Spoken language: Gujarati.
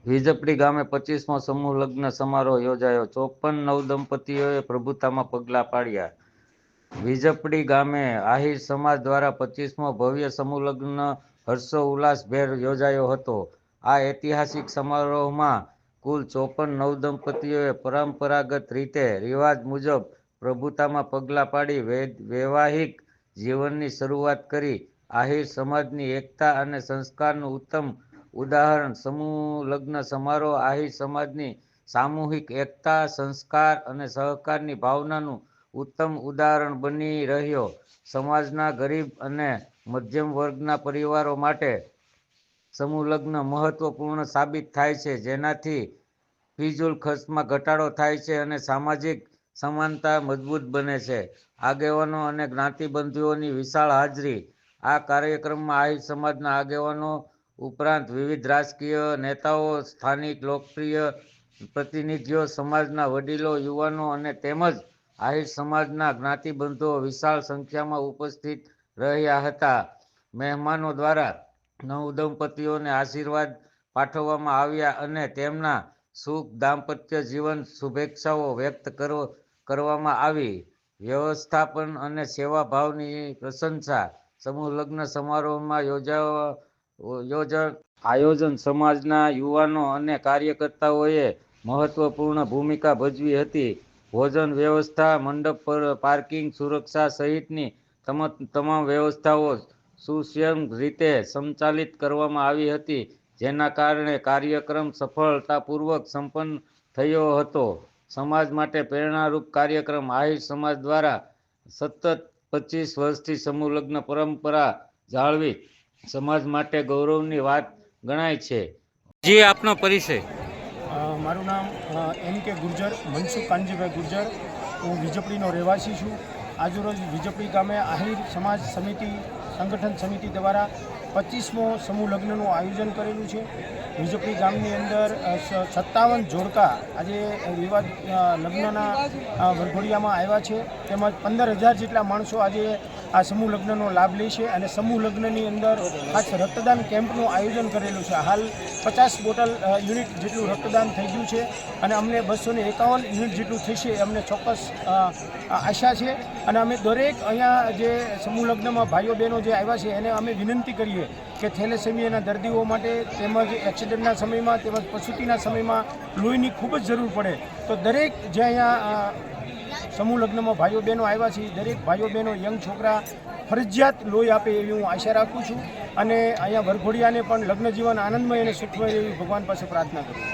વીજપડી ગામે 25મો સમૂહ લગ્ન સમારોહ યોજાયો। 54 નવદંપતીઓએ પ્રભુતામાં પગલાં પાડ્યા। વીજપડી ગામે આહિર સમાજ દ્વારા 25મો ભવ્ય સમૂહ લગ્ન હર્ષોલ્લાસભેર યોજાયો હતો। આ ઐતિહાસિક સમારોહમાં કુલ 54 નવદંપતીઓએ પરંપરાગત રીતે રિવાજ મુજબ પ્રભુતામાં પગલાં પાડી વૈવાહિક જીવનની શરૂઆત કરી। આહિર સમાજની એકતા અને સંસ્કારનું ઉત્તમ ઉદાહરણ સમૂહ લગ્ન સમારોહ આહિર સમાજની સામૂહિક એકતા, સંસ્કાર અને સહકારની ભાવનાનું ઉત્તમ ઉદાહરણ બની રહ્યો। સમાજના ગરીબ અને મધ્યમ વર્ગના પરિવારો માટે સમૂહ લગ્ન મહત્વપૂર્ણ સાબિત થાય છે, જેનાથી ફિઝૂલ ખર્ચમાં ઘટાડો થાય છે અને સામાજિક સમાનતા મજબૂત બને છે। આગેવાનો અને જ્ઞાતિબંધુઓની વિશાળ હાજરી। આ કાર્યક્રમમાં આહિર સમાજના આગેવાનો ઉપરાંત વિવિધ રાજકીય નેતાઓ, સ્થાનિક લોકપ્રિય પ્રતિનિધિઓ, સમાજના વડીલો, યુવાનો અને તેમજ આહિર સમાજના જ્ઞાતિબંધુઓ વિશાળ સંખ્યામાં ઉપસ્થિત રહ્યા હતા। મહેમાનો દ્વારા નવદંપતીઓને આશીર્વાદ પાઠવવામાં આવ્યા અને તેમના સુખ દાંપત્ય જીવન શુભેચ્છાઓ વ્યક્ત કરવામાં આવી। વ્યવસ્થાપન અને સેવાભાવની પ્રશંસા। સમૂહ લગ્ન સમારોહમાં આયોજન સમાજના યુવાનો અને કાર્યકર્તાઓએ મહત્વપૂર્ણ ભૂમિકા ભજવી હતી। ભોજન વ્યવસ્થા, મંડપ પાર્કિંગ, સુરક્ષા સહિતની તમામ વ્યવસ્થાઓ સુસંયમ રીતે સંચાલિત કરવામાં આવી હતી, જેના કારણે કાર્યક્રમ સફળતાપૂર્વક સંપન્ન થયો હતો। સમાજ માટે પ્રેરણારૂપ કાર્યક્રમ। આહિર સમાજ દ્વારા સતત 25 વર્ષથી સમૂહ લગ્ન પરંપરા જાળવી સમાજ માટે ગૌરવની વાત ગણાય છે। જી, આપનો પરિચય। મારું નામ M.K. ગુર્જર, મનસુખ કાનજીભાઈ ગુર્જર। હું વીજપડીનો રહેવાસી છું। આજરોજ વીજપડી ગામે આહિર સમાજ સમિતિ સંગઠન સમિતિ દ્વારા 25મો સમૂહ લગ્નનું આયોજન કરેલું છે। વીજપડી ગામની અંદર 57 જોડકા આજે વિવાદ લગ્નના વરઘોડિયામાં આવ્યા છે, તેમજ 15,000 જેટલા માણસો આજે આ સમૂહ લગ્નનો લાભ લે છે અને સમૂહ લગ્નની અંદર ખાસ રક્તદાન કેમ્પનું આયોજન કરેલું છે। હાલ 50 બોટલ યુનિટ જેટલું રક્તદાન થઈ ગયું છે અને અમને 251 યુનિટ જેટલું થશે અમને ચોક્કસ આશા છે। અને અમે દરેક અહીંયા જે સમૂહ લગ્નમાં ભાઈઓ બહેનો જે આવ્યા છે એને અમે વિનંતી કરીએ કે થેલેસેમિયાના દર્દીઓ માટે તેમજ એક્સિડન્ટના સમયમાં તેમજ પ્રસૂતિના સમયમાં લોહીની ખૂબ જ જરૂર પડે તો દરેક જે અહીંયા સમૂહ લગ્નમાં ભાઈઓ બહેનો આવ્યા છે દરેક ભાઈઓ બહેનો યંગ છોકરા ફરજિયાત લોહી આપે એવી હું આશા રાખું છું અને અહીંયા વરઘોડિયાને પણ લગ્ન જીવન આનંદમય અને સુખમય એવી ભગવાન પાસે પ્રાર્થના કરું છું।